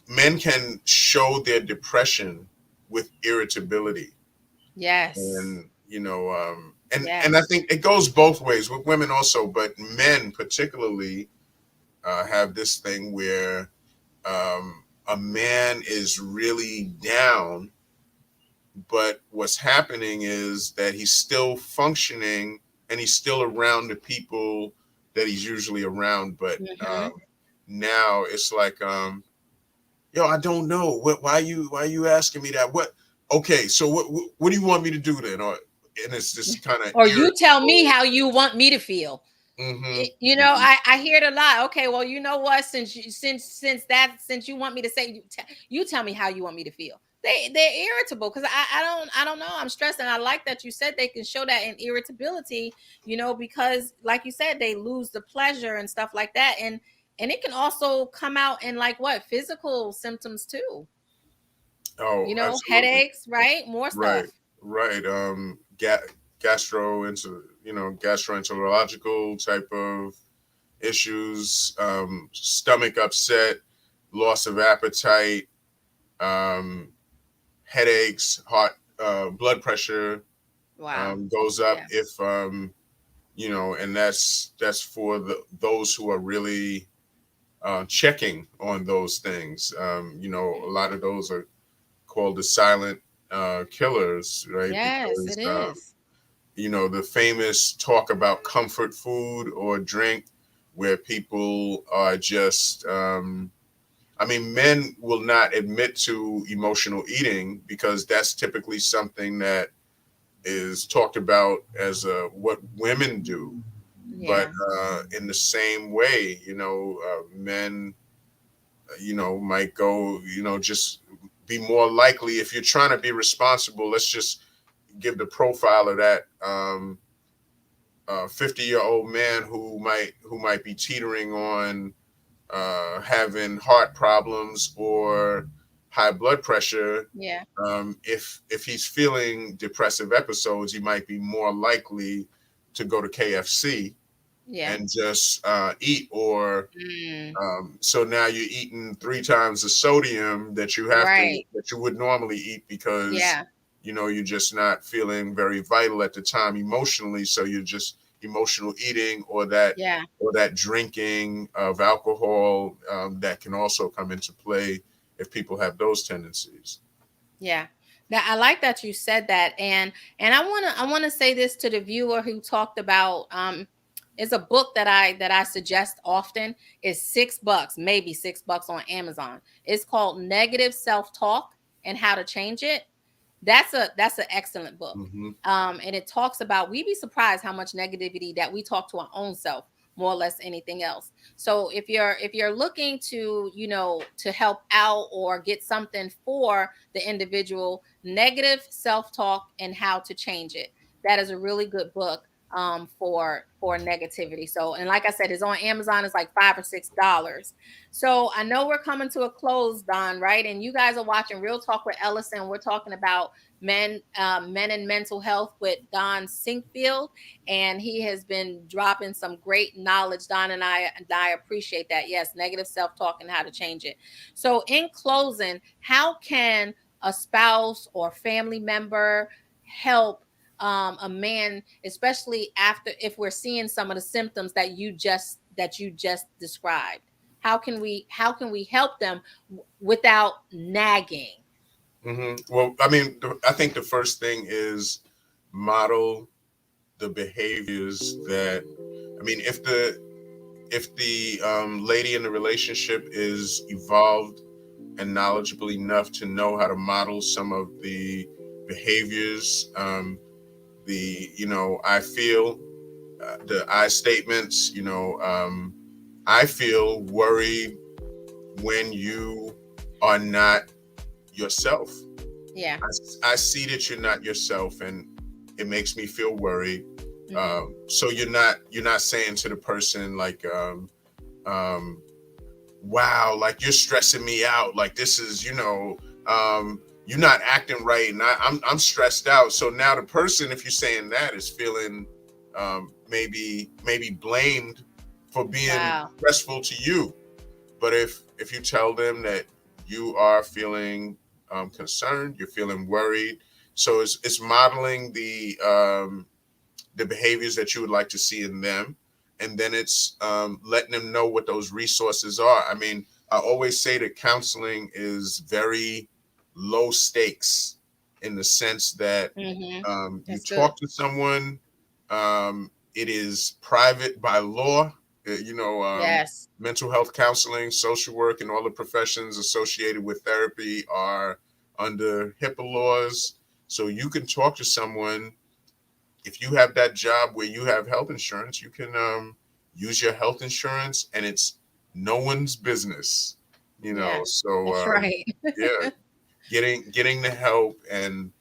men can show their depression with irritability. Yes. And and I Yes. think it goes both ways with women also, but men particularly have this thing where a man is really down, but what's happening is that he's still functioning and he's still around the people that he's usually around. But Mm-hmm. now it's like, yo, I don't know. Why you asking me that? What? Okay, so what do you want me to do then? And it's just kind of Or you tell me irritable. how you want me to feel. Mm-hmm. You know, Mm-hmm. I hear it a lot. Okay, well, you know what, since you want me to say, you tell me how you want me to feel. They're irritable because I don't know, I'm stressed. And I like that you said they can show that in irritability, you know, because like you said, they lose the pleasure and stuff like that. And it can also come out in, like, what, physical symptoms too, Oh, you know, absolutely. headaches, right, more Right, stuff. right. Gastroenterological type of issues, stomach upset, loss of appetite, um, headaches, heart, blood pressure Wow. goes up Yeah. if and that's for those who are really checking on those things. A lot of those are called the silent killers, right? Yes, Because it is. the famous talk about comfort food or drink, where people are just I mean, men will not admit to emotional eating because that's typically something that is talked about as what women do. But Yeah. in the same way, men, might go, just be more likely, if you're trying to be responsible. Let's just give the profile of that 50-year-old man who might be teetering on having heart problems or high blood pressure. Yeah. If he's feeling depressive episodes, he might be more likely to go to KFC Yeah. and just eat. Or Mm, so now you're eating 3 times the sodium right. that you would normally eat, because Yeah. you're just not feeling very vital at the time emotionally. So emotional eating or Yeah. that drinking of alcohol, that can also come into play if people have those tendencies. Yeah. Now I like that you said that, and I want to say this to the viewer who talked about is a book that I suggest often. Is $6, maybe $6 on Amazon. It's called Negative Self-Talk and How to Change It. That's an excellent book. Hmm. And it talks about, we'd be surprised how much negativity that we talk to our own self more or less anything else. So if you're looking to, to help out or get something for the individual, Negative Self-Talk and How to Change It, that is a really good book for negativity. So, and like I said, it's on Amazon. It's like $5 or $6. So I know we're coming to a close, Don, right? And you guys are watching Real Talk with Ellasin. We're talking about men and mental health with Don Sinkfield, and he has been dropping some great knowledge. Don and I appreciate that. Yes, negative self-talk and how to change it. So, in closing, how can a spouse or family member help a man, especially after, if we're seeing some of the symptoms that you just described? How can we help them without nagging? Well, I mean, I think the first thing is model the behaviors that, I mean, if the lady in the relationship is evolved and knowledgeable enough to know how to model some of the behaviors, the I feel, the I statements, I feel worried when you are not yourself. Yeah. I see that you're not yourself, and it makes me feel worried. Hmm. So you're not saying to the person like, um, wow, like you're stressing me out. Like this is, you're not acting right, and I'm stressed out. So now the person, if you're saying that, is feeling maybe blamed for being Wow. stressful to you. But if you tell them that you are feeling concerned, you're feeling worried, so it's modeling the behaviors that you would like to see in them, and then it's letting them know what those resources are. I mean, I always say that counseling is very low stakes in the sense that Hmm. you That's good. talk to someone, it is private by law. Yes. Mental health counseling, social work, and all the professions associated with therapy are under HIPAA laws. So you can talk to someone. If you have that job where you have health insurance, you can use your health insurance, and it's no one's business. Yeah. So That's right. yeah, getting the help, and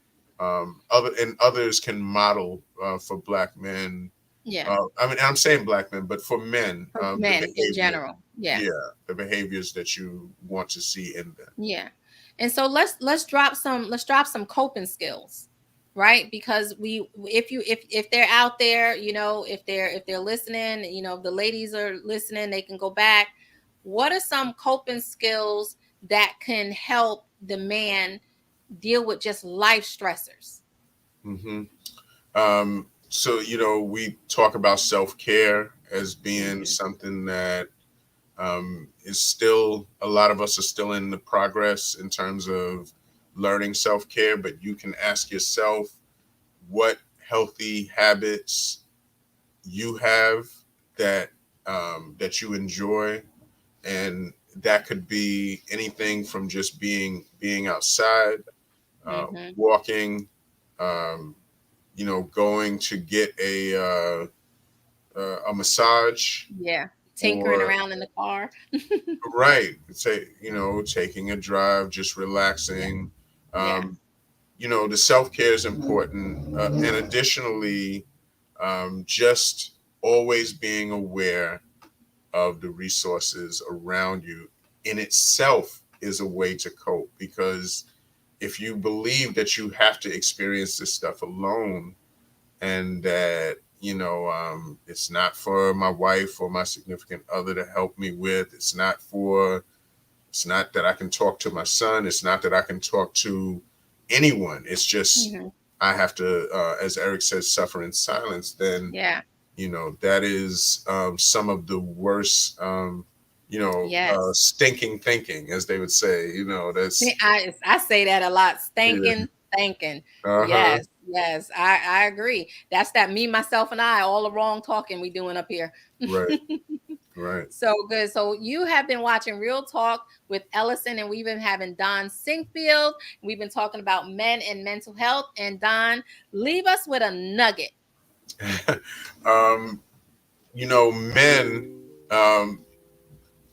others can model for Black men. Yeah. I mean, I'm saying Black men, but for men, For the men in behavior, general. Yeah. yeah, the behaviors that you want to see in them. Yeah. And so let's drop some coping skills, right? Because if they're out there, if they're listening, if the ladies are listening, they can go back. What are some coping skills that can help the man deal with just life stressors? Hmm. So we talk about self-care as being Hmm. something that is still, a lot of us are still in the progress in terms of learning self-care, but you can ask yourself what healthy habits you have that that you enjoy, and that could be anything from just being outside, Hmm. walking, um, going to get a massage, Yeah. Tinkering or around in the car. right, say taking a drive, just Yeah. relaxing. Yeah. Um, the self-care is important, and additionally, just always being aware of the resources around you in itself is a way to cope, because if you believe that you have to experience this stuff alone, and that it's not for my wife or my significant other to help me with, it's not that I can talk to my son, it's not that I can talk to anyone, it's just Hmm. I have to, as Eric says, suffer in silence, then Yeah. That is some of the worst, Yes. stinking thinking, as they would say. That's I say that a lot. yeah. Stinking thinking. Uh-huh. Yes, yes, I agree. That's that me, myself, and I, all the wrong talking we doing up here. Right. Right. So good. So you have been watching Real Talk with Ellasin, and we've been having Don Sinkfield. We've been talking about men and mental health. And Don, leave us with a nugget. um, Men,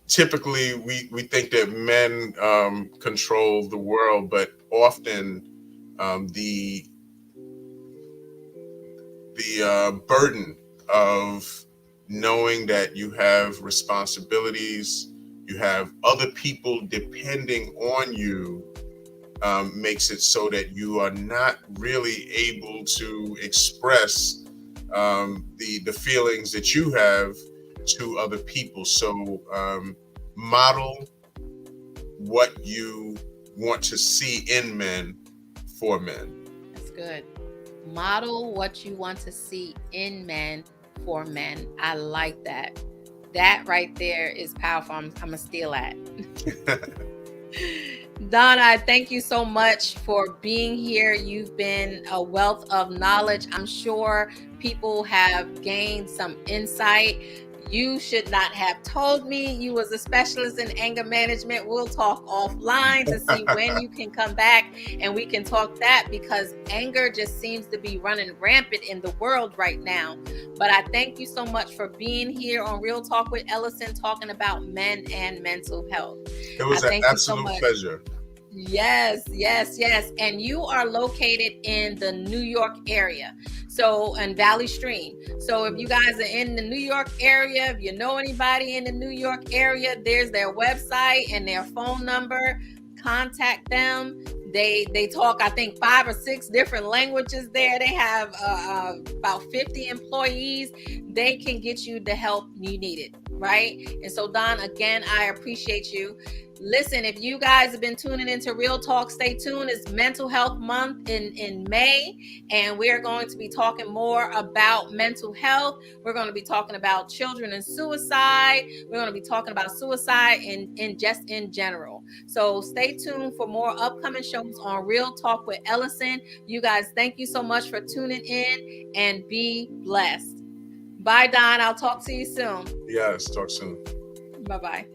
typically we think that men control the world, but often the burden of knowing that you have responsibilities, you have other people depending on you, makes it so that you are not really able to express the feelings that you have to other people. So model what you want to see in men for men. That's good. Model what you want to see in men for men. I like that. That right there is powerful. I'm going to steal that. Don, I thank you so much for being here. You've been a wealth of knowledge. I'm sure people have gained some insight. You should not have told me you was a specialist in anger management. We'll talk offline to see when you can come back and we can talk that, because anger just seems to be running rampant in the world right now. But I thank you so much for being here on Real Talk with Ellasin, talking about men and mental health. It was an absolute pleasure. Yes, yes, yes. And you are located in the New York area. So, in Valley Stream. So, if you guys are in the New York area, if you know anybody in the New York area, there's their website and their phone number. Contact them. They talk, I think, 5 or 6 different languages there. They have about 50 employees. They can get you the help you needed, right? And so, Don, again, I appreciate you. Listen, if you guys have been tuning into Real Talk, stay tuned. It's Mental Health Month in May, and we're going to be talking more about mental health. We're going to be talking about children and suicide. We're going to be talking about suicide in just in general. So stay tuned for more upcoming shows on Real Talk with Ellasin. You guys, thank you so much for tuning in, and be blessed. Bye, Don. I'll talk to you soon. Yes, talk soon. Bye-bye.